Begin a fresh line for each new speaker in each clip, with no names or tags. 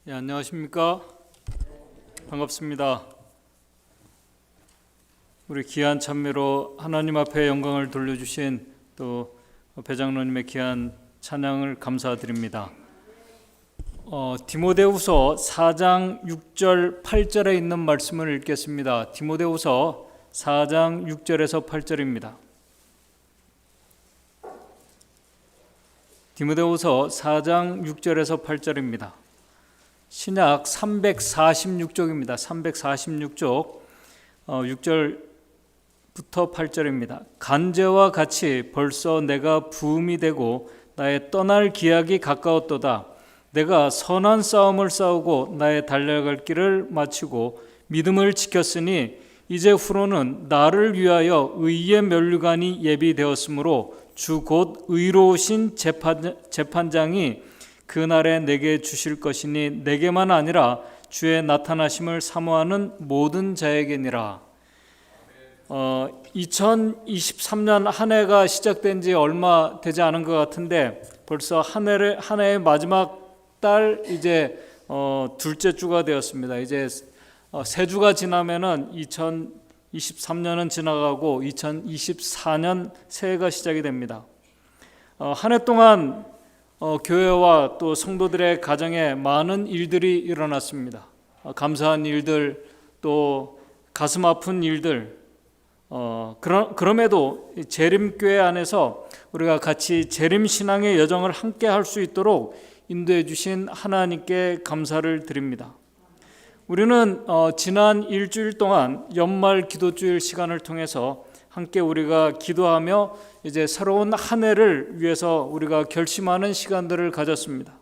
안녕하십니까? 반갑습니다. 우리 귀한 찬미로 하나님 앞에 영광을 돌려주신 또 배장로님의 귀한 찬양을 감사드립니다. 디모데후서 4장 6절 8절에 있는 말씀을 읽겠습니다. 디모데후서 4장 6절에서 8절입니다. 디모데후서 4장 6절에서 8절입니다. 신약 346쪽입니다. 346쪽 6절부터 8절입니다. 간제와 같이 벌써 내가 부음이 되고 나의 떠날 기약이 가까웠도다. 내가 선한 싸움을 싸우고 나의 달려갈 길을 마치고 믿음을 지켰으니 이제 후로는 나를 위하여 의의 면류관이 예비되었으므로 주 곧 의로우신 재판장이 그날에 내게 주실 것이니 내게만 아니라 주의 나타나심을 사모하는 모든 자에게니라. 2023년 한 해가 시작된 지 얼마 되지 않은 것 같은데 벌써 한 해의 마지막 달 이제 둘째 주가 되었습니다. 이제 세 주가 지나면은 2023년은 지나가고 2024년 새해가 시작이 됩니다. 한 해 동안 교회와 또 성도들의 가정에 많은 일들이 일어났습니다. 감사한 일들, 또 가슴 아픈 일들. 그럼에도 재림교회 안에서 우리가 같이 재림신앙의 여정을 함께 할 수 있도록 인도해 주신 하나님께 감사를 드립니다. 우리는 지난 일주일 동안 연말 기도주일 시간을 통해서 함께 우리가 기도하며 이제 새로운 한 해를 위해서 우리가 결심하는 시간들을 가졌습니다.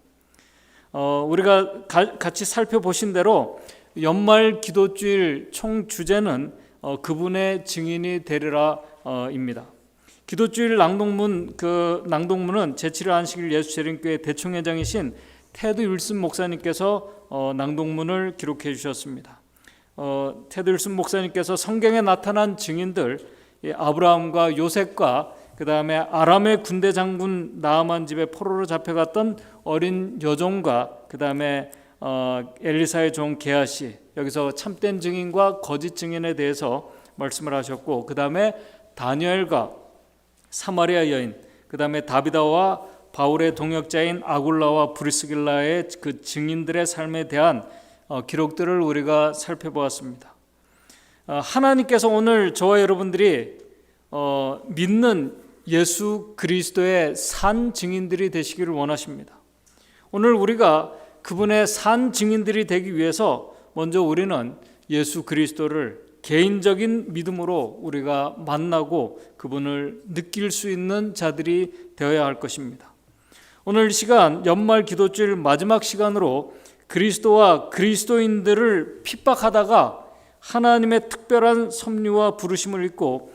우리가 같이 살펴보신 대로 연말 기도주일 총 주제는 그분의 증인이 되리라입니다. 기도주일 낭독문은 제7일 안식일 예수재림교회 대총회장이신 테드 윌슨 목사님께서 낭독문을 기록해 주셨습니다. 테드 윌슨 목사님께서 성경에 나타난 증인들, 아브라함과 요셉과 그 다음에 아람의 군대 장군 나아만 집에 포로로 잡혀갔던 어린 여종과 그 다음에 엘리사의 종 게하시, 여기서 참된 증인과 거짓 증인에 대해서 말씀을 하셨고, 그 다음에 다니엘과 사마리아 여인, 그 다음에 다비다와 바울의 동역자인 아굴라와 브리스길라의 그 증인들의 삶에 대한 기록들을 우리가 살펴보았습니다. 하나님께서 오늘 저와 여러분들이 믿는 예수 그리스도의 산 증인들이 되시기를 원하십니다. 오늘 우리가 그분의 산 증인들이 되기 위해서 먼저 우리는 예수 그리스도를 개인적인 믿음으로 우리가 만나고 그분을 느낄 수 있는 자들이 되어야 할 것입니다. 오늘 시간 연말 기도주일 마지막 시간으로 그리스도와 그리스도인들을 핍박하다가 하나님의 특별한 섭리와 부르심을 잊고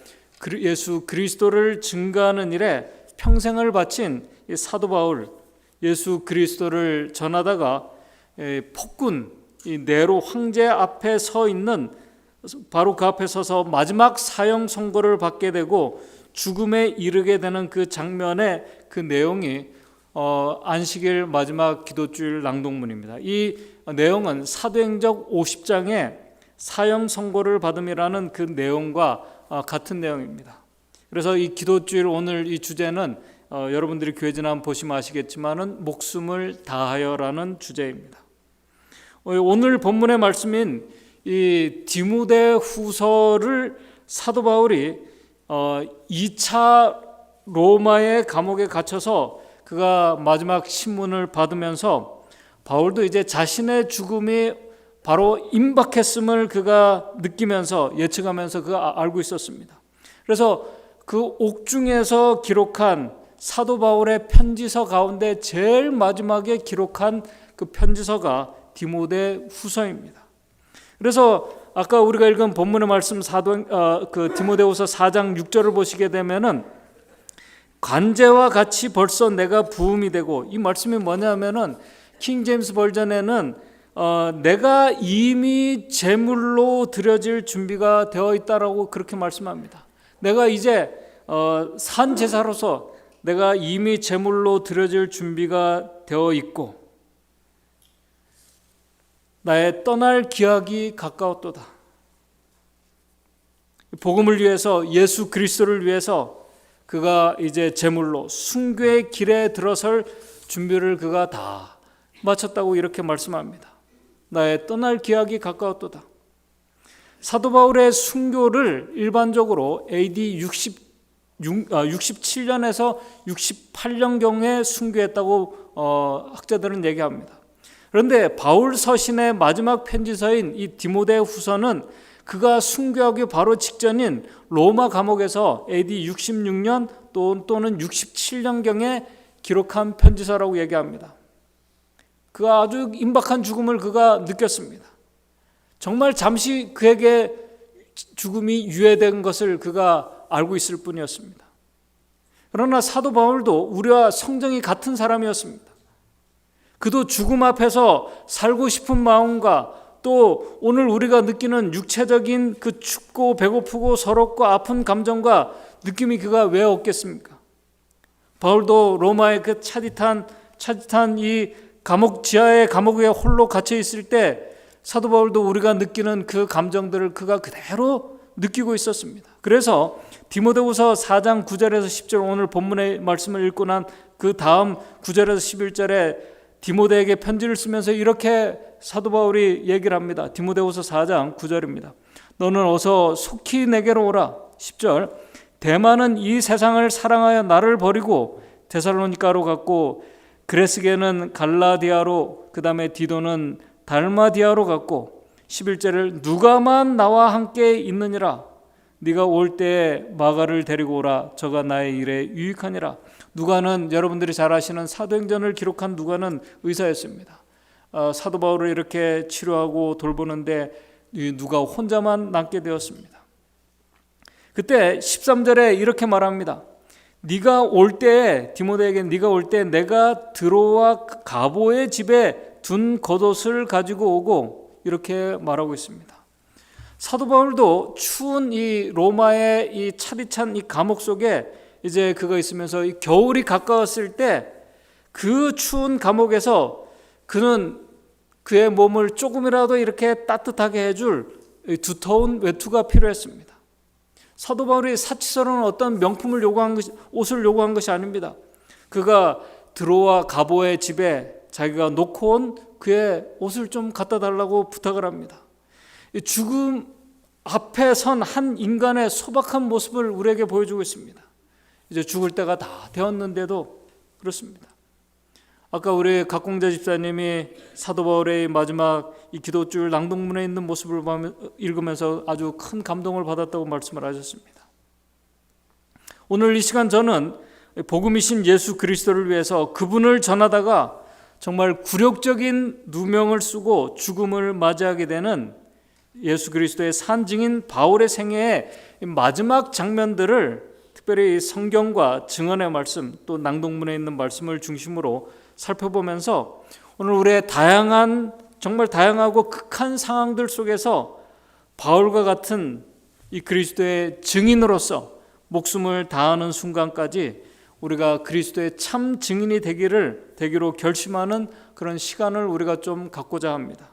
예수 그리스도를 증거하는 일에 평생을 바친 사도 바울, 예수 그리스도를 전하다가 폭군 네로 황제 앞에 서 있는, 바로 그 앞에 서서 마지막 사형 선고를 받게 되고 죽음에 이르게 되는 그 장면의 그 내용이 안식일 마지막 기도주일 낭독문입니다. 이 내용은 사도행적 50장의 사형 선고를 받음이라는 그 내용과 같은 내용입니다. 그래서 이 기도주일 오늘 이 주제는 여러분들이 교회 지나면 보시면 아시겠지만은 목숨을 다하여라는 주제입니다. 오늘 본문의 말씀인 이 디모데후서를 사도 바울이 2차 로마의 감옥에 갇혀서 그가 마지막 신문을 받으면서 바울도 이제 자신의 죽음이 바로 임박했음을 그가 느끼면서 예측하면서 그가 알고 있었습니다. 그래서 그 옥중에서 기록한 사도 바울의 편지서 가운데 제일 마지막에 기록한 그 편지서가 디모데후서입니다. 그래서 아까 우리가 읽은 본문의 말씀 디모데후서 4장 6절을 보시게 되면은 관제와 같이 벌써 내가 부음이 되고, 이 말씀이 뭐냐면은 킹 제임스 버전에는 내가 이미 제물로 드려질 준비가 되어 있다라고 그렇게 말씀합니다. 내가 이제 산 제사로서 내가 이미 제물로 드려질 준비가 되어 있고, 나의 떠날 기약이 가까웠도다. 복음을 위해서, 예수 그리스도를 위해서 그가 이제 제물로 순교의 길에 들어설 준비를 그가 다 마쳤다고 이렇게 말씀합니다. 나의 떠날 기약이 가까웠도다. 사도 바울의 순교를 일반적으로 AD 67년에서 68년경에 순교했다고 학자들은 얘기합니다. 그런데 바울 서신의 마지막 편지서인 이 디모데 후서는 그가 순교하기 바로 직전인 로마 감옥에서 AD 66년 또는 67년경에 기록한 편지서라고 얘기합니다. 그가 아주 임박한 죽음을 그가 느꼈습니다. 정말 잠시 그에게 죽음이 유예된 것을 그가 알고 있을 뿐이었습니다. 그러나 사도 바울도 우리와 성정이 같은 사람이었습니다. 그도 죽음 앞에서 살고 싶은 마음과 또 오늘 우리가 느끼는 육체적인 그 춥고 배고프고 서럽고 아픈 감정과 느낌이 그가 왜 없겠습니까? 바울도 로마의 그 차디탄 이 감옥 지하의 감옥 위에 홀로 갇혀 있을 때 사도 바울도 우리가 느끼는 그 감정들을 그가 그대로 느끼고 있었습니다. 그래서 디모데후서 4장 9절에서 10절 오늘 본문의 말씀을 읽고 난 그 다음 9절에서 11절에 디모데에게 편지를 쓰면서 이렇게 사도 바울이 얘기를 합니다. 디모데후서 4장 9절입니다. 너는 어서 속히 내게로 오라. 10절 데마는 이 세상을 사랑하여 나를 버리고 데살로니가로 갔고 그레스게는 갈라디아로 그 다음에 디도는 달마디아로 갔고 11절을 누가만 나와 함께 있느니라. 네가 올 때에 마가를 데리고 오라. 저가 나의 일에 유익하니라. 누가는 여러분들이 잘 아시는 사도행전을 기록한 누가는 의사였습니다. 사도 바울을 이렇게 치료하고 돌보는데 누가 혼자만 남게 되었습니다. 그때 13절에 이렇게 말합니다. 네가 올 때에 디모데에게 네가 올 때 내가 드로와 가보의 집에 둔 겉옷을 가지고 오고 이렇게 말하고 있습니다. 사도 바울도 추운 이 로마의 이 차디찬 이 감옥 속에 이제 그가 있으면서 이 겨울이 가까웠을 때 그 추운 감옥에서 그는 그의 몸을 조금이라도 이렇게 따뜻하게 해줄 두터운 외투가 필요했습니다. 사도 바울이 사치스러운 어떤 명품을 요구한 것이, 옷을 요구한 것이 아닙니다. 그가 드로와 가보의 집에 자기가 놓고 온 그의 옷을 좀 갖다 달라고 부탁을 합니다. 죽음 앞에 선 한 인간의 소박한 모습을 우리에게 보여주고 있습니다. 이제 죽을 때가 다 되었는데도 그렇습니다. 아까 우리 각공자 집사님이 사도 바울의 마지막 이 기도줄 낭독문에 있는 모습을 읽으면서 아주 큰 감동을 받았다고 말씀을 하셨습니다. 오늘 이 시간 저는 복음이신 예수 그리스도를 위해서 그분을 전하다가 정말 굴욕적인 누명을 쓰고 죽음을 맞이하게 되는 예수 그리스도의 산증인 바울의 생애의 마지막 장면들을 특별히 성경과 증언의 말씀 또 낭독문에 있는 말씀을 중심으로 살펴보면서 오늘 우리의 다양한 정말 다양하고 극한 상황들 속에서 바울과 같은 이 그리스도의 증인으로서 목숨을 다하는 순간까지 우리가 그리스도의 참 증인이 되기로 결심하는 그런 시간을 우리가 좀 갖고자 합니다.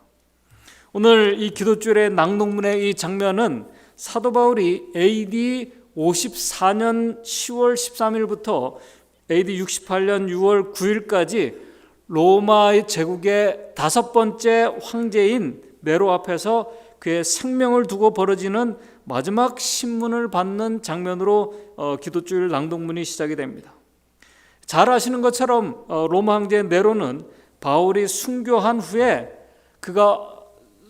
오늘 이 기도줄의 낭독문의 이 장면은 사도 바울이 AD 54년 10월 13일부터 AD 68년 6월 9일까지 로마의 제국의 5번째 황제인 네로 앞에서 그의 생명을 두고 벌어지는 마지막 신문을 받는 장면으로 기도줄 낭독문이 시작이 됩니다. 잘 아시는 것처럼 로마 황제 네로는 바울이 순교한 후에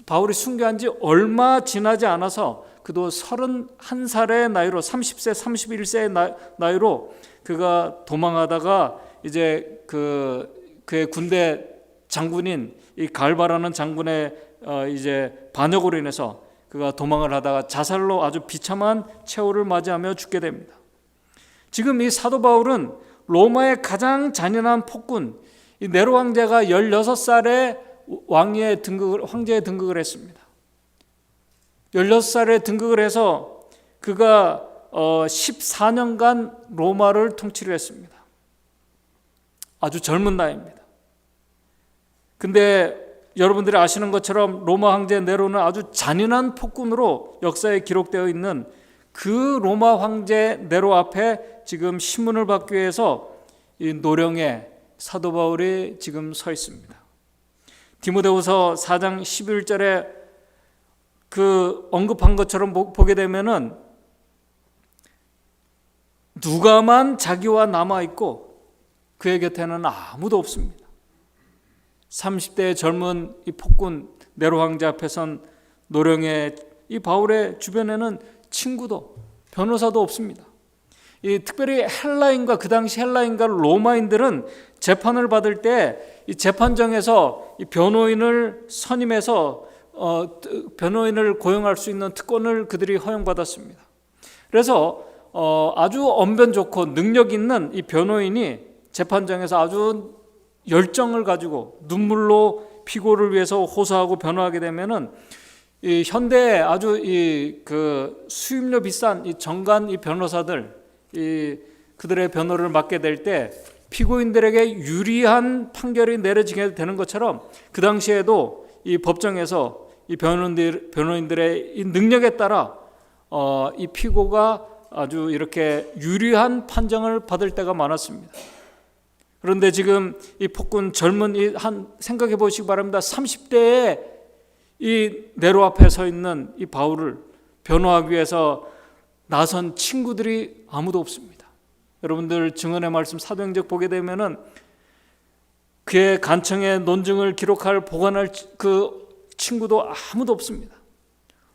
바울이 순교한 지 얼마 지나지 않아서 그도 31살의 나이로 30세 31세의 나이로 그가 도망하다가 이제 그의 군대 장군인 이 갈바라는 장군의 이제 반역으로 인해서 그가 도망을 하다가 자살로 아주 비참한 최후를 맞이하며 죽게 됩니다. 지금 이 사도 바울은 로마의 가장 잔인한 폭군 이 네로 황제가 16살에 황제에 등극을 했습니다. 16살에 등극을 해서 그가 14년간 로마를 통치를 했습니다. 아주 젊은 나이입니다. 근데 여러분들이 아시는 것처럼 로마 황제 네로는 아주 잔인한 폭군으로 역사에 기록되어 있는 그 로마 황제 네로 앞에 지금 신문을 받기 위해서 이 노령의 사도 바울이 지금 서 있습니다. 디모데후서 4장 11절에 그 언급한 것처럼 보게 되면은 누가만 자기와 남아 있고 그의 곁에는 아무도 없습니다. 30대의 젊은 이 폭군 네로 황제 앞에 선 노령의 이 바울의 주변에는 친구도 변호사도 없습니다. 이 특별히 헬라인과 그 당시 헬라인과 로마인들은 재판을 받을 때 이 재판정에서 이 변호인을 선임해서 변호인을 고용할 수 있는 특권을 그들이 허용받았습니다. 그래서 아주 언변 좋고 능력 있는 이 변호인이 재판정에서 아주 열정을 가지고 눈물로 피고를 위해서 호소하고 변호하게 되면은 이 현대에 아주 그 수임료 비싼 이 정관 이 변호사들 그들의 변호를 맡게 될 때 피고인들에게 유리한 판결이 내려지게 되는 것처럼 그 당시에도 이 법정에서 이 변호인들의 이 능력에 따라 이 피고가 아주 이렇게 유리한 판정을 받을 때가 많았습니다. 그런데 지금 이 폭군 젊은 생각해 보시기 바랍니다. 30대에 이 네로 앞에 서 있는 이 바울을 변호하기 위해서 나선 친구들이 아무도 없습니다. 여러분들 증언의 말씀 사도행전 보게 되면은 그의 간청의 논증을 기록할 보관할 그 친구도 아무도 없습니다.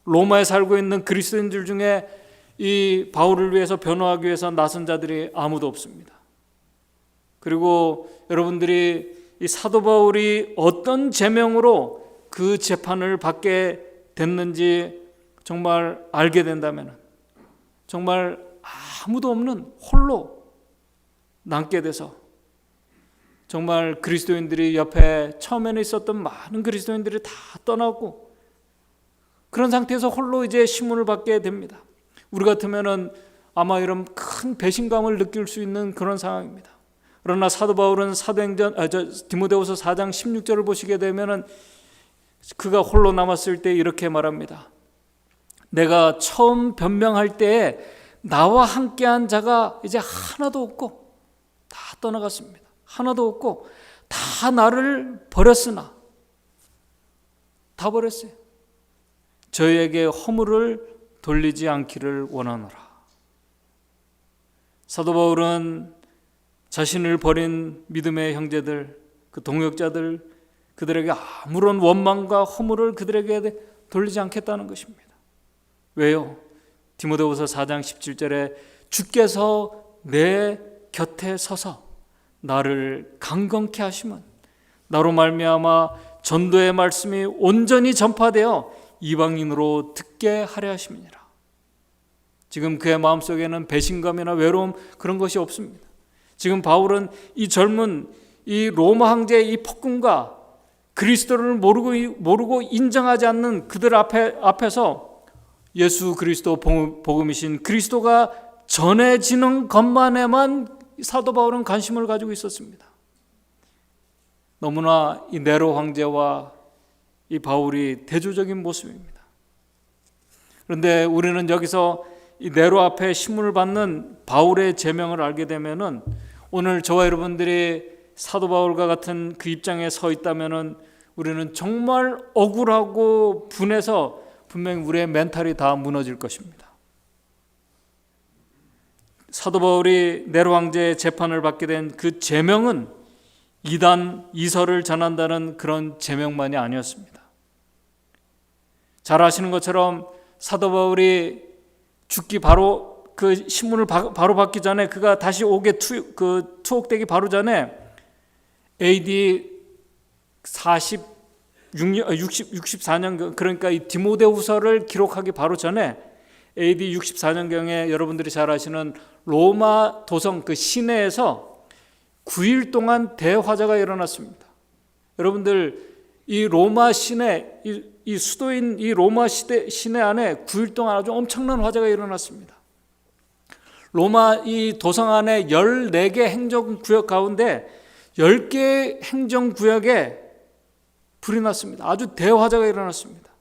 로마에 살고 있는 그리스도인들 중에 이 바울을 위해서 변호하기 위해서 나선 자들이 아무도 없습니다. 그리고 여러분들이 이 사도 바울이 어떤 제명으로 그 재판을 받게 됐는지 정말 알게 된다면 정말 아무도 없는 홀로 남게 돼서 정말 그리스도인들이 옆에 처음에는 있었던 많은 그리스도인들이 다 떠나고 그런 상태에서 홀로 이제 신문을 받게 됩니다. 우리 같으면은 아마 이런 큰 배신감을 느낄 수 있는 그런 상황입니다. 그러나 사도 바울은 디모데후서 4장 16절을 보시게 되면은 그가 홀로 남았을 때 이렇게 말합니다. 내가 처음 변명할 때에 나와 함께한 자가 이제 하나도 없고 다 떠나갔습니다. 하나도 없고 다 나를 버렸으나 다 버렸어요. 저희에게 허물을 돌리지 않기를 원하노라. 사도 바울은 자신을 버린 믿음의 형제들, 그 동역자들, 그들에게 아무런 원망과 허물을 그들에게 돌리지 않겠다는 것입니다. 왜요? 디모데후서 4장 17절에 주께서 내 곁에 서서 나를 강건케 하시면 나로 말미암아 전도의 말씀이 온전히 전파되어 이방인으로 듣게 하려 하심이니라. 지금 그의 마음속에는 배신감이나 외로움 그런 것이 없습니다. 지금 바울은 이 젊은 이 로마 황제의 이 폭군과 그리스도를 모르고 인정하지 않는 그들 앞에서 예수 그리스도 복음이신 그리스도가 전해지는 것만에만 사도 바울은 관심을 가지고 있었습니다. 너무나 이 네로 황제와 이 바울이 대조적인 모습입니다. 그런데 우리는 여기서 이 네로 앞에 신문을 받는 바울의 제명을 알게 되면은 오늘 저와 여러분들이 사도 바울과 같은 그 입장에 서 있다면은 우리는 정말 억울하고 분해서 분명히 우리의 멘탈이 다 무너질 것입니다. 사도 바울이 네로 황제의 재판을 받게 된 그 제명은 이단 이설을 전한다는 그런 제명만이 아니었습니다. 잘 아시는 것처럼 사도 바울이 죽기 바로 그 신문을 바로 받기 전에 그가 다시 옥에 투옥되기 바로 전에 AD 64년 그러니까 이 디모데후서를 기록하기 바로 전에 AD 64년경에 여러분들이 잘 아시는 로마 도성 그 시내에서 9일 동안 대화재가 일어났습니다. 여러분들 이 로마 시내 이 수도인 이 로마 시내 안에 9일 동안 아주 엄청난 화재가 일어났습니다. 로마 이 도성 안에 14개 행정구역 가운데 10개 행정구역에 불이 났습니다. 아주 대화재가 일어났습니다.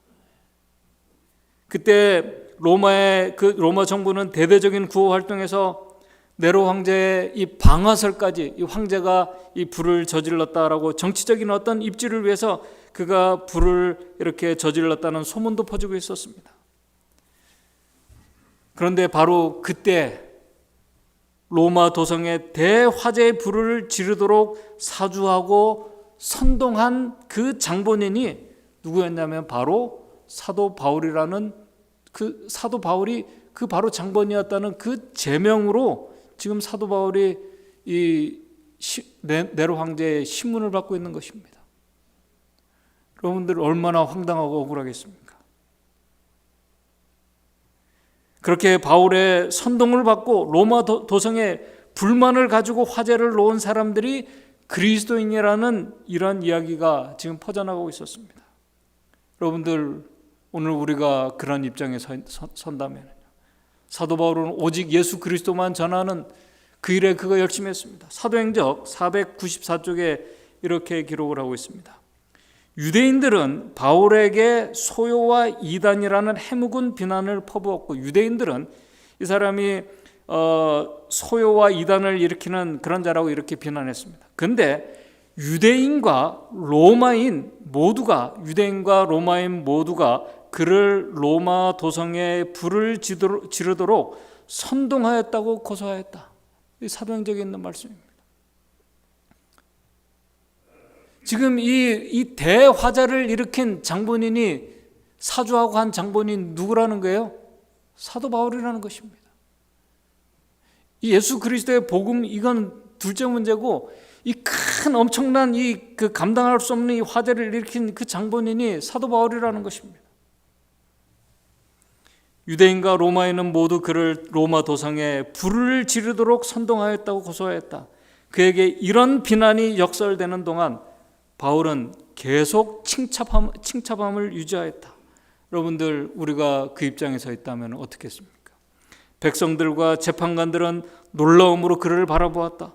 그때 로마 정부는 대대적인 구호 활동에서 네로 황제의 이 방아설까지, 이 황제가 이 불을 저질렀다라고 정치적인 어떤 입지를 위해서 그가 불을 이렇게 저질렀다는 소문도 퍼지고 있었습니다. 그런데 바로 그때 로마 도성에 대화재의 불을 지르도록 사주하고 선동한 그 장본인이 누구였냐면 바로 사도 바울이라는, 그 사도 바울이 그 바로 장본이었다는 그 제명으로 지금 사도 바울이 이 네로 황제의 신문을 받고 있는 것입니다. 여러분들 얼마나 황당하고 억울하겠습니까? 그렇게 바울의 선동을 받고 로마 도성에 불만을 가지고 화재를 놓은 사람들이 그리스도인이라는 이런 이야기가 지금 퍼져나가고 있었습니다. 여러분들 오늘 우리가 그런 입장에 선다면 사도 바울은 오직 예수 그리스도만 전하는 그 일에 그가 열심히 했습니다. 사도행적 494쪽에 이렇게 기록을 하고 있습니다. 유대인들은 바울에게 소요와 이단이라는 해묵은 비난을 퍼부었고, 유대인들은 이 사람이 소요와 이단을 일으키는 그런 자라고 이렇게 비난했습니다. 그런데 유대인과 로마인 모두가 그를 로마 도성에 불을 지르도록 선동하였다고 고소하였다. 이 사도행적에 있는 말씀입니다. 지금 이 대화재를 일으킨 장본인이, 사주하고 한 장본인 누구라는 거예요? 사도 바울이라는 것입니다. 이 예수 그리스도의 복음, 이건 둘째 문제고, 이 큰 엄청난 그 감당할 수 없는 이 화재를 일으킨 그 장본인이 사도 바울이라는 것입니다. 유대인과 로마인은 모두 그를 로마 도성에 불을 지르도록 선동하였다고 고소하였다. 그에게 이런 비난이 역설되는 동안 바울은 계속 칭찬함을 유지하였다. 여러분들 우리가 그 입장에 서 있다면 어떻겠습니까? 백성들과 재판관들은 놀라움으로 그를 바라보았다.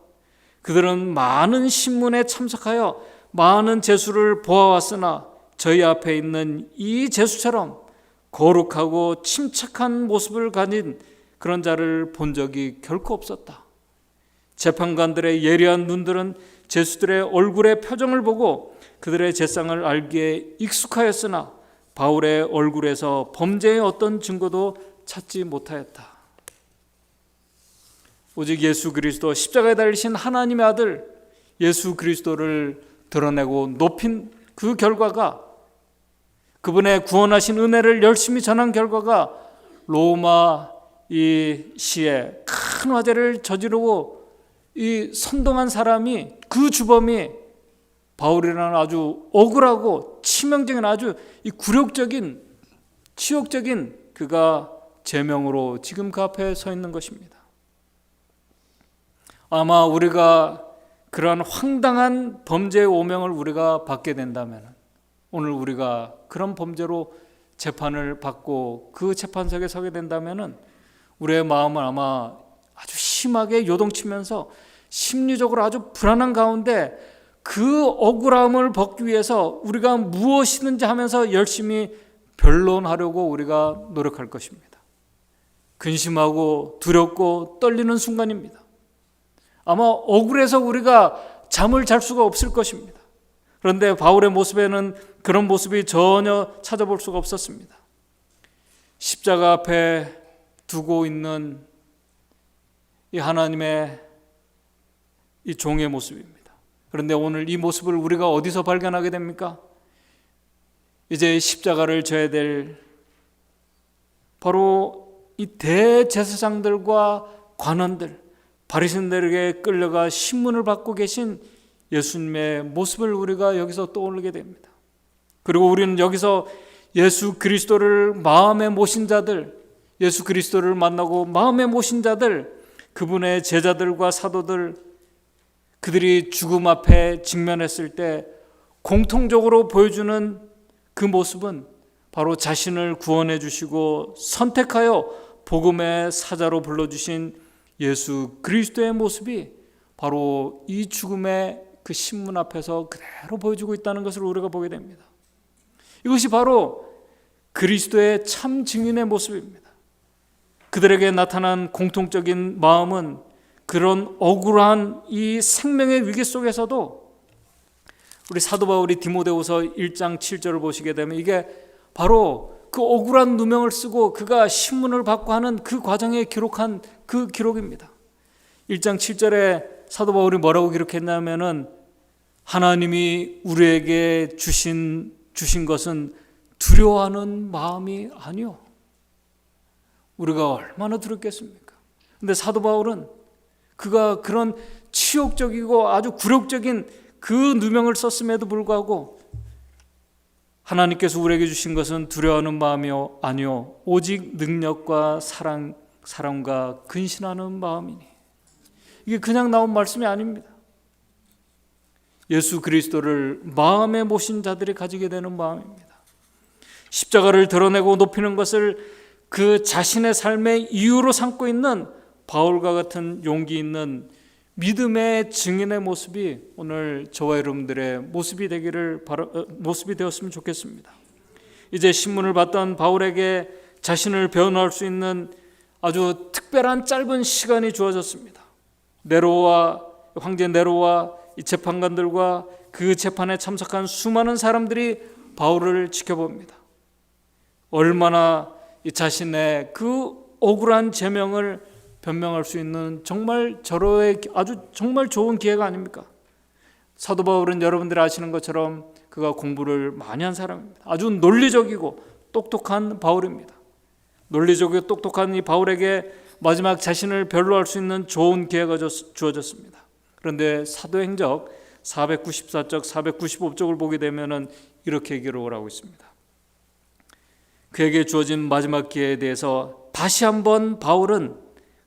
그들은 많은 신문에 참석하여 많은 제수를 보아왔으나 저희 앞에 있는 이 제수처럼 거룩하고 침착한 모습을 가진 그런 자를 본 적이 결코 없었다. 재판관들의 예리한 눈들은 제수들의 얼굴의 표정을 보고 그들의 죄상을 알기에 익숙하였으나 바울의 얼굴에서 범죄의 어떤 증거도 찾지 못하였다. 오직 예수 그리스도, 십자가에 달리신 하나님의 아들 예수 그리스도를 드러내고 높인 그 결과가, 그분의 구원하신 은혜를 열심히 전한 결과가 로마 이 시에 큰 화재를 저지르고 이 선동한 사람이, 그 주범이 바울이라는 아주 억울하고 치명적인, 아주 이 굴욕적인, 치욕적인 그가 제명으로 지금 그 앞에 서 있는 것입니다. 아마 우리가 그러한 황당한 범죄의 오명을 우리가 받게 된다면, 오늘 우리가 그런 범죄로 재판을 받고 그 재판석에 서게 된다면 우리의 마음은 아마 아주 심하게 요동치면서 심리적으로 아주 불안한 가운데 그 억울함을 벗기 위해서 우리가 무엇이든지 하면서 열심히 변론하려고 우리가 노력할 것입니다. 근심하고 두렵고 떨리는 순간입니다. 아마 억울해서 우리가 잠을 잘 수가 없을 것입니다. 그런데 바울의 모습에는 그런 모습이 전혀 찾아볼 수가 없었습니다. 십자가 앞에 두고 있는 이 하나님의 이 종의 모습입니다. 그런데 오늘 이 모습을 우리가 어디서 발견하게 됩니까? 이제 십자가를 져야 될 바로 이 대제사장들과 관원들, 바리새인들에게 끌려가 신문을 받고 계신 예수님의 모습을 우리가 여기서 떠올리게 됩니다. 그리고 우리는 여기서 예수 그리스도를 마음에 모신 자들, 예수 그리스도를 만나고 마음에 모신 자들, 그분의 제자들과 사도들, 그들이 죽음 앞에 직면했을 때 공통적으로 보여주는 그 모습은 바로 자신을 구원해 주시고 선택하여 복음의 사자로 불러주신 예수 그리스도의 모습이 바로 이 죽음의 그 신문 앞에서 그대로 보여주고 있다는 것을 우리가 보게 됩니다. 이것이 바로 그리스도의 참 증인의 모습입니다. 그들에게 나타난 공통적인 마음은 그런 억울한 이 생명의 위기 속에서도 우리 사도 바울이 디모데후서 1장 7절을 보시게 되면 이게 바로 그 억울한 누명을 쓰고 그가 신문을 받고 하는 그 과정에 기록한 그 기록입니다. 1장 7절에 사도 바울이 뭐라고 기록했냐면은 하나님이 우리에게 주신 것은 두려워하는 마음이 아니요. 우리가 얼마나 두렵겠습니까? 근데 사도 바울은 그가 그런 치욕적이고 아주 굴욕적인 그 누명을 썼음에도 불구하고 하나님께서 우리에게 주신 것은 두려워하는 마음이 아니요 오직 능력과 사랑과 근신하는 마음이니. 이게 그냥 나온 말씀이 아닙니다. 예수 그리스도를 마음에 모신 자들이 가지게 되는 마음입니다. 십자가를 드러내고 높이는 것을 그 자신의 삶의 이유로 삼고 있는 바울과 같은 용기 있는 믿음의 증인의 모습이 오늘 저와 여러분들의 모습이 되었으면 좋겠습니다. 이제 신문을 받던 바울에게 자신을 변호할 수 있는 아주 특별한 짧은 시간이 주어졌습니다. 황제 네로와 이 재판관들과 그 재판에 참석한 수많은 사람들이 바울을 지켜봅니다. 얼마나 이 자신의 그 억울한 제명을 변명할 수 있는 정말 절호의 아주 정말 좋은 기회가 아닙니까? 사도 바울은 여러분들이 아시는 것처럼 그가 공부를 많이 한 사람입니다. 아주 논리적이고 똑똑한 바울입니다. 논리적이고 똑똑한 이 바울에게 마지막 자신을 변론할 수 있는 좋은 기회가 주어졌습니다. 그런데 사도행적 494쪽, 495쪽을 보게 되면은 이렇게 기록을 하고 있습니다. 그에게 주어진 마지막 기회에 대해서 다시 한번 바울은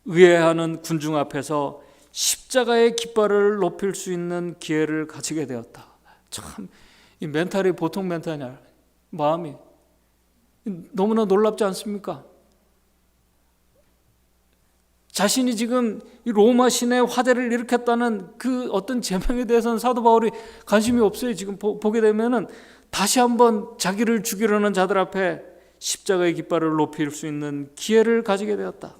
의회하는 군중 앞에서 십자가의 깃발을 높일 수 있는 기회를 가지게 되었다. 참, 이 멘탈이 보통 멘탈이 아니라 마음이 너무나 놀랍지 않습니까? 자신이 지금 이 로마 신의 화제를 일으켰다는 그 어떤 제명에 대해서는 사도 바울이 관심이 없어요. 지금 보게 되면은 다시 한번 자기를 죽이려는 자들 앞에 십자가의 깃발을 높일 수 있는 기회를 가지게 되었다.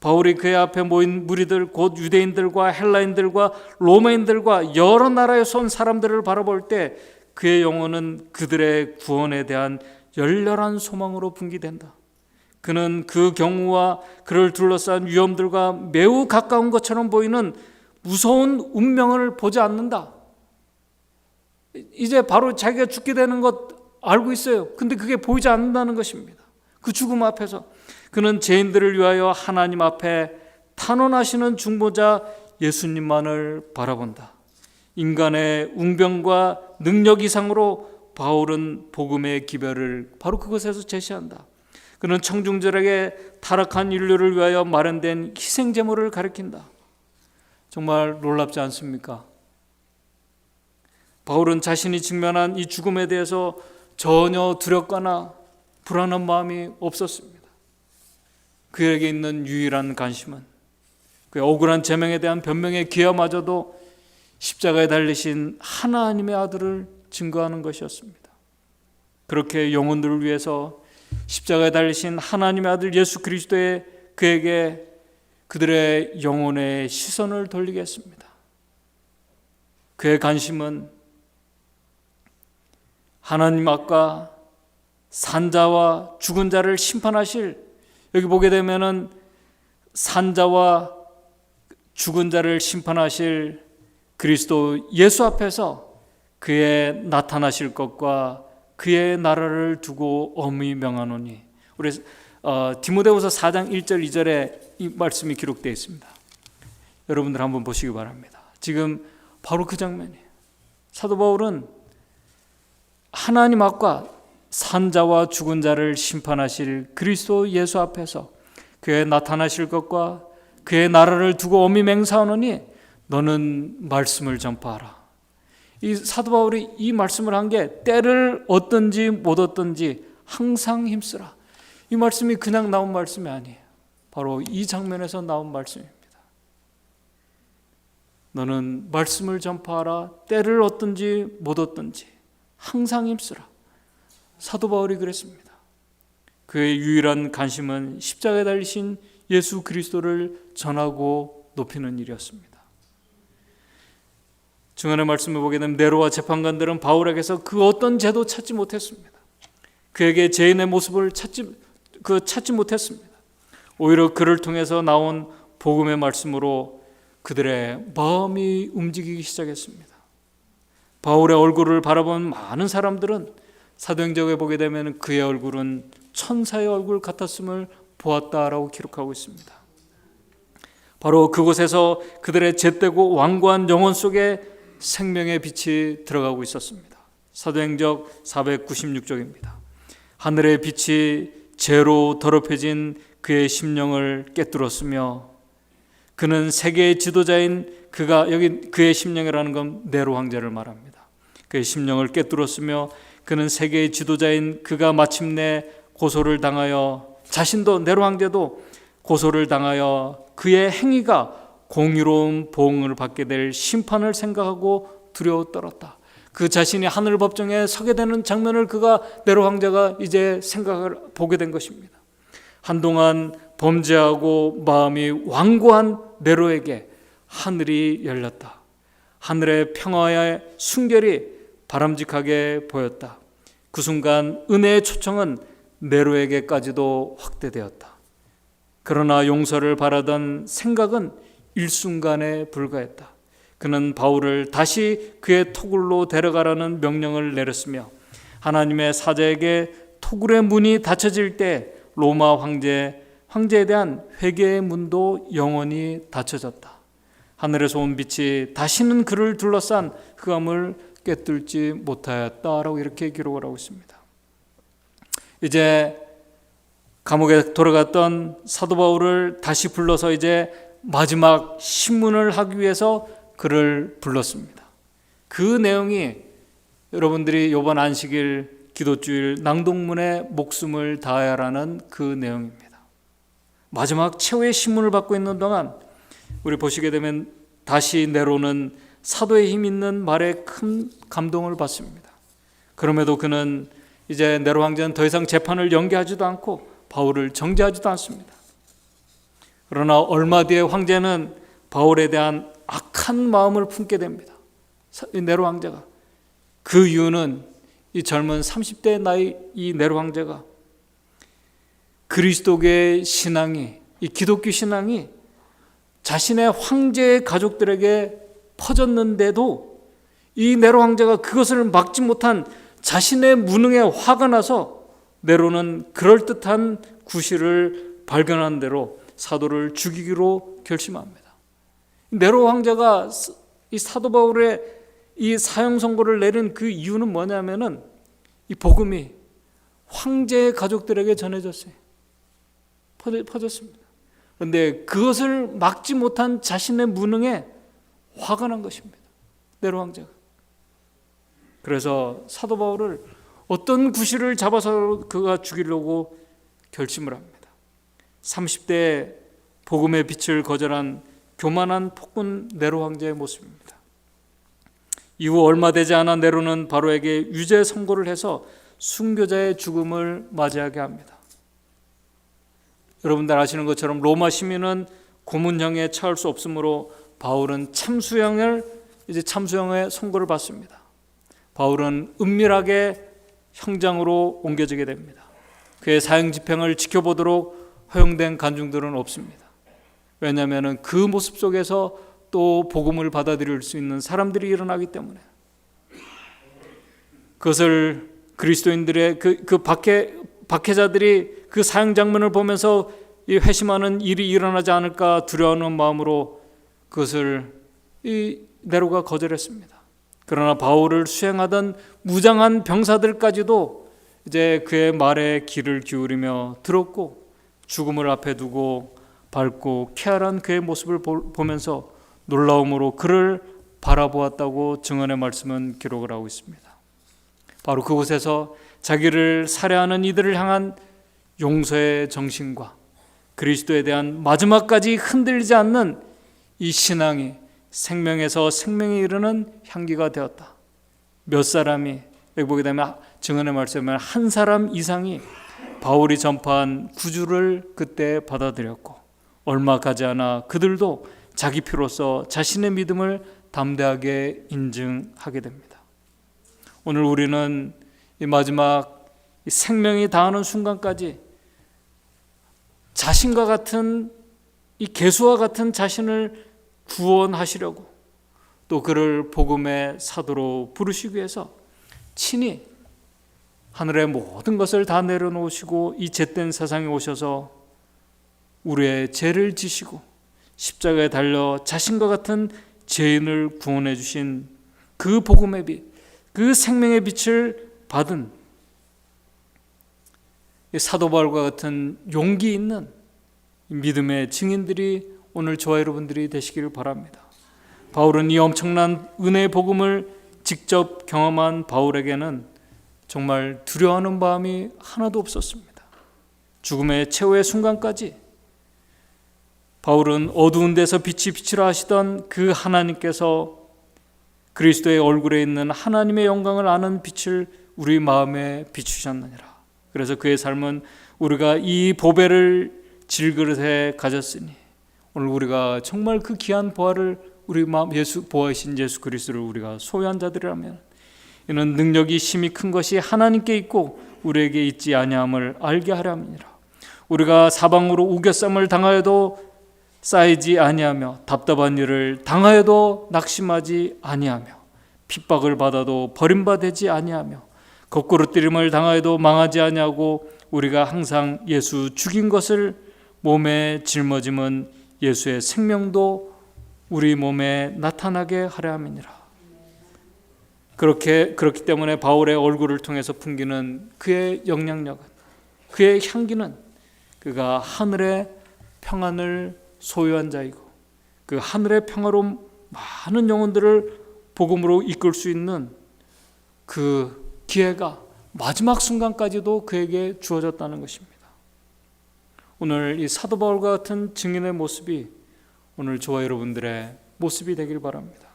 바울이 그의 앞에 모인 무리들, 곧 유대인들과 헬라인들과 로마인들과 여러 나라에서 온 사람들을 바라볼 때 그의 영혼은 그들의 구원에 대한 열렬한 소망으로 분기된다. 그는 그 경우와 그를 둘러싼 위험들과 매우 가까운 것처럼 보이는 무서운 운명을 보지 않는다. 이제 바로 자기가 죽게 되는 것 알고 있어요. 근데 그게 보이지 않는다는 것입니다. 그 죽음 앞에서 그는 죄인들을 위하여 하나님 앞에 탄원하시는 중보자 예수님만을 바라본다. 인간의 웅변과 능력 이상으로 바울은 복음의 기별을 바로 그것에서 제시한다. 그는 청중들에게 타락한 인류를 위하여 마련된 희생제물을 가리킨다. 정말 놀랍지 않습니까? 바울은 자신이 직면한 이 죽음에 대해서 전혀 두렵거나 불안한 마음이 없었습니다. 그에게 있는 유일한 관심은 그의 억울한 제명에 대한 변명의 기회마저도 십자가에 달리신 하나님의 아들을 증거하는 것이었습니다. 그렇게 영혼들을 위해서 십자가에 달리신 하나님의 아들 예수 그리스도의 그에게 그들의 영혼의 시선을 돌리게 했습니다. 그의 관심은 하나님 앞과 산자와 죽은 자를 심판하실, 여기 보게 되면은 산자와 죽은 자를 심판하실 그리스도 예수 앞에서 그의 나타나실 것과 그의 나라를 두고 엄히 명하노니. 우리 디모데후서 4장 1절 2절에 이 말씀이 기록되어 있습니다. 여러분들 한번 보시기 바랍니다. 지금 바로 그 장면이에요. 사도 바울은 하나님 앞과 산자와 죽은 자를 심판하실 그리스도 예수 앞에서 그의 나타나실 것과 그의 나라를 두고 엄히 맹세하노니 너는 말씀을 전파하라. 이 사도 바울이 이 말씀을 한 게 때를 얻든지 못 얻든지 항상 힘쓰라. 이 말씀이 그냥 나온 말씀이 아니에요. 바로 이 장면에서 나온 말씀입니다. 너는 말씀을 전파하라. 때를 얻든지 못 얻든지 항상 힘쓰라. 사도 바울이 그랬습니다. 그의 유일한 관심은 십자가에 달리신 예수 그리스도를 전하고 높이는 일이었습니다. 중간의 말씀을 보게 되면 네로와 재판관들은 바울에게서 그 어떤 죄도 찾지 못했습니다. 그에게 죄인의 모습을 찾지 못했습니다. 오히려 그를 통해서 나온 복음의 말씀으로 그들의 마음이 움직이기 시작했습니다. 바울의 얼굴을 바라본 많은 사람들은 사도행전에 보게 되면 그의 얼굴은 천사의 얼굴 같았음을 보았다라고 기록하고 있습니다. 바로 그곳에서 그들의 잿되고 완고한 영혼 속에 생명의 빛이 들어가고 있었습니다. 사도행전 496쪽입니다. 하늘의 빛이 죄로 더럽혀진 그의 심령을 꿰뚫었으며 그는 세계의 지도자인 여기 그의 심령이라는 건 네로 황제를 말합니다. 그의 심령을 꿰뚫었으며 그는 세계의 지도자인 그가 마침내 고소를 당하여 자신도 네로 황제도 고소를 당하여 그의 행위가 공의로운 보응을 받게 될 심판을 생각하고 두려워 떨었다. 그 자신이 하늘 법정에 서게 되는 장면을 네로 황제가 이제 생각을 보게 된 것입니다. 한동안 범죄하고 마음이 완고한 네로에게 하늘이 열렸다. 하늘의 평화의 순결이 바람직하게 보였다. 그 순간 은혜의 초청은 네로에게까지도 확대되었다. 그러나 용서를 바라던 생각은 일순간에 불과했다. 그는 바울을 다시 그의 토굴로 데려가라는 명령을 내렸으며 하나님의 사자에게 토굴의 문이 닫혀질 때 로마 황제에 대한 회개의 문도 영원히 닫혀졌다. 하늘에서 온 빛이 다시는 그를 둘러싼 흑암을 꿰뚫지 못하였다라고 이렇게 기록을 하고 있습니다. 이제 감옥에 돌아갔던 사도 바울을 다시 불러서 이제 마지막 신문을 하기 위해서 그를 불렀습니다. 그 내용이 여러분들이 이번 안식일 기도주일 낭독문에 목숨을 다하라는 그 내용입니다. 마지막 최후의 신문을 받고 있는 동안 우리 보시게 되면 다시 네로는 사도의 힘 있는 말에 큰 감동을 받습니다. 그럼에도 그는 이제 네로 황제는 더 이상 재판을 연기하지도 않고 바울을 정죄하지도 않습니다. 그러나 얼마 뒤에 황제는 바울에 대한 악한 마음을 품게 됩니다. 네로 황제가. 그 이유는 이 젊은 30대 나이 이 네로 황제가 그리스도교의 신앙이, 이 기독교 신앙이 자신의 황제의 가족들에게 퍼졌는데도 이 네로 황제가 그것을 막지 못한 자신의 무능에 화가 나서 네로는 그럴듯한 구실을 발견한 대로 사도를 죽이기로 결심합니다. 네로 황제가 이 사도 바울의 이 사형 선고를 내린 그 이유는 뭐냐면은 이 복음이 황제의 가족들에게 전해졌어요. 퍼졌습니다. 그런데 그것을 막지 못한 자신의 무능에 화가 난 것입니다. 네로 황제가. 그래서 사도 바울을 어떤 구실을 잡아서 그가 죽이려고 결심을 합니다. 30대 복음의 빛을 거절한 교만한 폭군 네로 황제의 모습입니다. 이후 얼마 되지 않아 네로는 바로에게 유죄 선고를 해서 순교자의 죽음을 맞이하게 합니다. 여러분들 아시는 것처럼 로마 시민은 고문형에 처할 수 없으므로 바울은 참수형의 선고를 받습니다. 바울은 은밀하게 형장으로 옮겨지게 됩니다. 그의 사형 집행을 지켜보도록 허용된 간중들은 없습니다. 왜냐하면 그 모습 속에서 또 복음을 받아들일 수 있는 사람들이 일어나기 때문에 그것을 그리스도인들의 그 박해자들이 그 사형 장면을 보면서 이 회심하는 일이 일어나지 않을까 두려워하는 마음으로 그것을 이 네로가 거절했습니다. 그러나 바울을 수행하던 무장한 병사들까지도 이제 그의 말에 귀를 기울이며 들었고 죽음을 앞에 두고 밝고 쾌활한 그의 모습을 보면서 놀라움으로 그를 바라보았다고 증언의 말씀은 기록을 하고 있습니다. 바로 그곳에서 자기를 살해하는 이들을 향한 용서의 정신과 그리스도에 대한 마지막까지 흔들리지 않는 이 신앙이 생명에서 생명에 이르는 향기가 되었다. 몇 사람이, 여기 보게 되면 증언의 말씀에 한 사람 이상이 바울이 전파한 구주를 그때 받아들였고, 얼마 가지 않아 그들도 자기 피로써 자신의 믿음을 담대하게 인증하게 됩니다. 오늘 우리는 이 마지막 생명이 다하는 순간까지 자신과 같은, 이 개수와 같은 자신을 구원하시려고, 또 그를 복음의 사도로 부르시기 위해서 친히 하늘의 모든 것을 다 내려놓으시고 이 잿된 세상에 오셔서 우리의 죄를 지시고 십자가에 달려 자신과 같은 죄인을 구원해 주신 그 복음의 빛, 그 생명의 빛을 받은 사도 바울과 같은 용기 있는 믿음의 증인들이 오늘 저와 여러분들이 되시기를 바랍니다. 바울은 이 엄청난 은혜의 복음을 직접 경험한 바울에게는 정말 두려워하는 마음이 하나도 없었습니다. 죽음의 최후의 순간까지 바울은 어두운 데서 빛이 비치라 하시던 그 하나님께서 그리스도의 얼굴에 있는 하나님의 영광을 아는 빛을 우리 마음에 비추셨느니라. 그래서 그의 삶은 우리가 이 보배를 질그릇에 가졌으니 오늘 우리가 정말 그 귀한 보화를 우리 마음 보화이신 예수 그리스도를 우리가 소유한 자들이라면 이는 능력이 심히 큰 것이 하나님께 있고 우리에게 있지 아니함을 알게 하려 함이니라. 우리가 사방으로 우겨쌈을 당하여도 쌓이지 아니하며 답답한 일을 당하여도 낙심하지 아니하며 핍박을 받아도 버림받지 아니하며 거꾸로 뜨림을 당하여도 망하지 아니하고 우리가 항상 예수 죽인 것을 몸에 짊어짐은 예수의 생명도 우리 몸에 나타나게 하려 함이니라. 그렇기 때문에 바울의 얼굴을 통해서 풍기는 그의 영향력은, 그의 향기는 그가 하늘의 평안을 소유한 자이고 그 하늘의 평화로 많은 영혼들을 복음으로 이끌 수 있는 그 기회가 마지막 순간까지도 그에게 주어졌다는 것입니다. 오늘 이 사도 바울과 같은 증인의 모습이 오늘 저와 여러분들의 모습이 되길 바랍니다.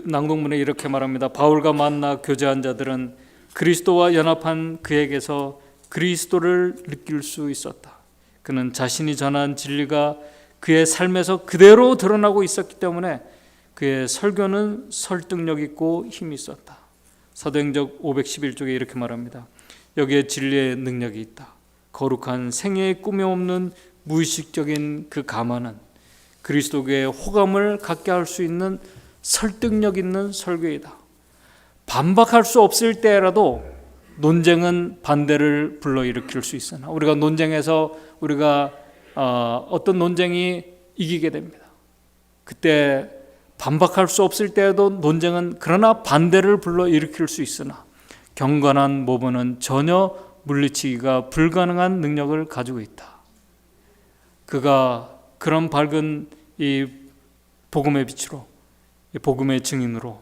낭독문에 이렇게 말합니다. 바울과 만나 교제한 자들은 그리스도와 연합한 그에게서 그리스도를 느낄 수 있었다. 그는 자신이 전한 진리가 그의 삶에서 그대로 드러나고 있었기 때문에 그의 설교는 설득력 있고 힘이 있었다. 사도행전 511쪽에 이렇게 말합니다. 여기에 진리의 능력이 있다. 거룩한 생애의 꿈이 없는 무의식적인 그 감화는 그리스도의 호감을 갖게 할 수 있는 설득력 있는 설교이다. 반박할 수 없을 때라도 논쟁은 반대를 불러일으킬 수 있으나 우리가 논쟁에서 우리가 어떤 논쟁이 이기게 됩니다. 그때 반박할 수 없을 때에도 논쟁은 그러나 반대를 불러일으킬 수 있으나 경건한 모범은 전혀 물리치기가 불가능한 능력을 가지고 있다. 그가 그런 밝은 이 복음의 빛으로, 이 복음의 증인으로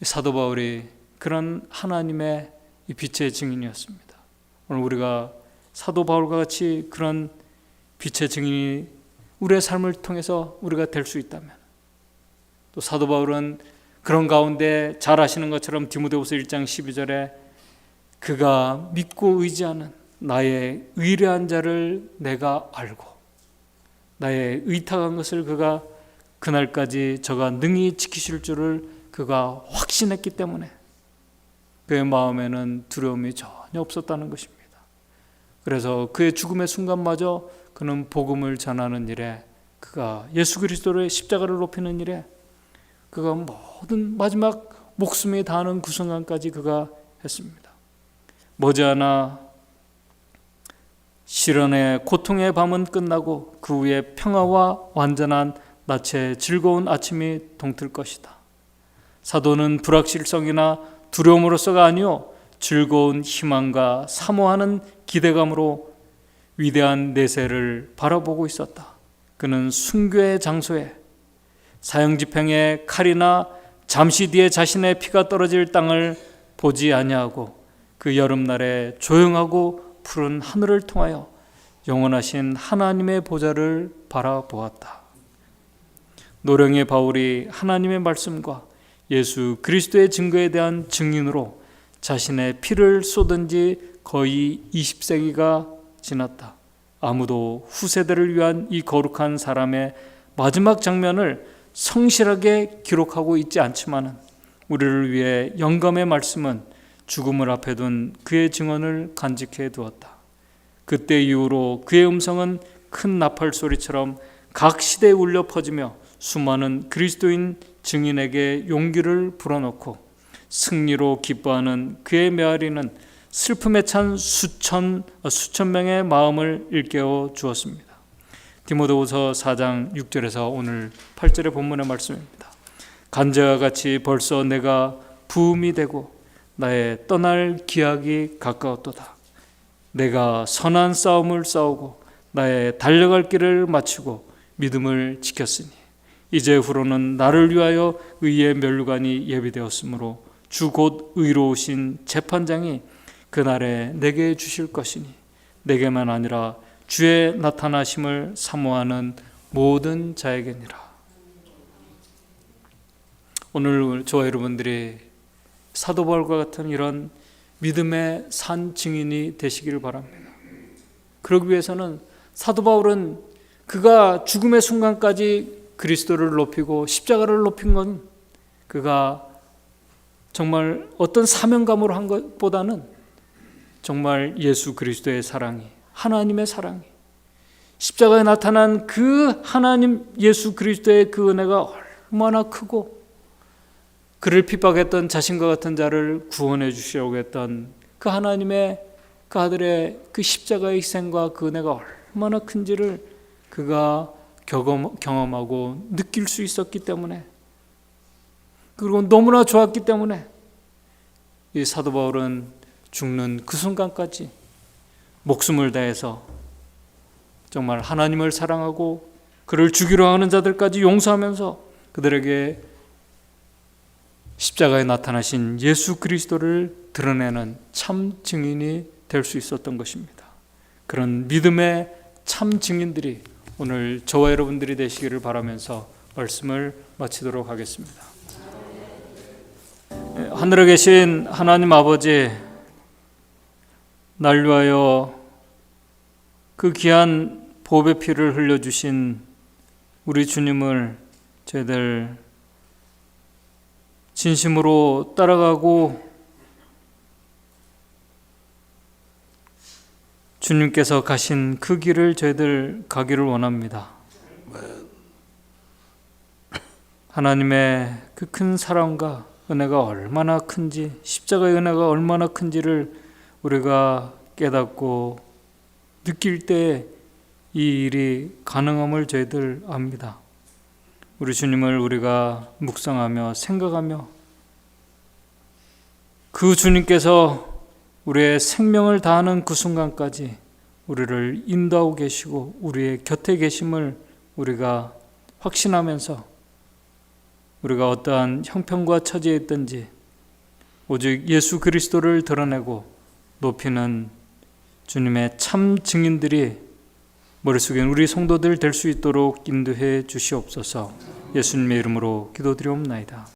사도 바울이 그런 하나님의 이 빛의 증인이었습니다. 오늘 우리가 사도 바울과 같이 그런 빛의 증인이 우리의 삶을 통해서 우리가 될 수 있다면, 또 사도 바울은 그런 가운데 잘 아시는 것처럼 디모데후서 1장 12절에 그가 믿고 의지하는 나의 의뢰한 자를 내가 알고 나의 의탁한 것을 그가 그날까지 저가 능히 지키실 줄을 그가 확신했기 때문에 그의 마음에는 두려움이 전혀 없었다는 것입니다. 그래서 그의 죽음의 순간마저 그는 복음을 전하는 일에, 그가 예수 그리스도의 십자가를 높이는 일에 그가 모든 마지막 목숨이 다하는 그 순간까지 그가 했습니다. 머지않아 시련의 고통의 밤은 끝나고 그 후에 평화와 완전한 낯의 즐거운 아침이 동틀 것이다. 사도는 불확실성이나 두려움으로서가 아니요 즐거운 희망과 사모하는 기대감으로 위대한 내세를 바라보고 있었다. 그는 순교의 장소에 사형집행의 칼이나 잠시 뒤에 자신의 피가 떨어질 땅을 보지 아니하고 그 여름날에 조용하고 푸른 하늘을 통하여 영원하신 하나님의 보좌를 바라보았다. 노령의 바울이 하나님의 말씀과 예수 그리스도의 증거에 대한 증인으로 자신의 피를 쏟은 지 거의 20세기가 지났다. 아무도 후세대를 위한 이 거룩한 사람의 마지막 장면을 성실하게 기록하고 있지 않지만 우리를 위해 영감의 말씀은 죽음을 앞에 둔 그의 증언을 간직해 두었다. 그때 이후로 그의 음성은 큰 나팔 소리처럼 각 시대에 울려 퍼지며 수많은 그리스도인 증인에게 용기를 불어넣고 승리로 기뻐하는 그의 메아리는 슬픔에 찬 수천 명의 마음을 일깨워 주었습니다. 디모데후서 4장 6절에서 오늘 8절의 본문의 말씀입니다. 간제와 같이 벌써 내가 부음이 되고 나의 떠날 기약이 가까웠도다. 내가 선한 싸움을 싸우고 나의 달려갈 길을 마치고 믿음을 지켰으니 이제후로는 나를 위하여 의의 면류관이 예비되었으므로 주 곧 의로우신 재판장이 그날에 내게 주실 것이니 내게만 아니라 주의 나타나심을 사모하는 모든 자에게니라. 오늘 저와 여러분들이 사도 바울과 같은 이런 믿음의 산 증인이 되시기를 바랍니다. 그러기 위해서는 사도 바울은 그가 죽음의 순간까지 그리스도를 높이고 십자가를 높인 건 그가 정말 어떤 사명감으로 한 것보다는 정말 예수 그리스도의 사랑이, 하나님의 사랑이, 십자가에 나타난 그 하나님 예수 그리스도의 그 은혜가 얼마나 크고 그를 핍박했던 자신과 같은 자를 구원해 주시려고 했던 그 하나님의 그 아들의 그 십자가의 희생과 그 은혜가 얼마나 큰지를 그가 경험하고 느낄 수 있었기 때문에, 그리고 너무나 좋았기 때문에 이 사도 바울은 죽는 그 순간까지 목숨을 다해서 정말 하나님을 사랑하고 그를 죽이려 하는 자들까지 용서하면서 그들에게 십자가에 나타나신 예수 그리스도를 드러내는 참 증인이 될 수 있었던 것입니다. 그런 믿음의 참 증인들이 오늘 저와 여러분들이 되시기를 바라면서 말씀을 마치도록 하겠습니다. 하늘에 계신 하나님 아버지, 날 위하여 그 귀한 보배 피를 흘려주신 우리 주님을 저희들 진심으로 따라가고 주님께서 가신 그 길을 저희들 가기를 원합니다. 하나님의 그 큰 사랑과 은혜가 얼마나 큰지, 십자가의 은혜가 얼마나 큰지를 우리가 깨닫고 느낄 때 이 일이 가능함을 저희들 압니다. 우리 주님을 우리가 묵상하며 생각하며 그 주님께서 우리의 생명을 다하는 그 순간까지 우리를 인도하고 계시고 우리의 곁에 계심을 우리가 확신하면서 우리가 어떠한 형편과 처지에 있든지 오직 예수 그리스도를 드러내고 높이는 주님의 참 증인들이 머릿속에 우리 성도들 될 수 있도록 인도해 주시옵소서. 예수님의 이름으로 기도드리옵나이다.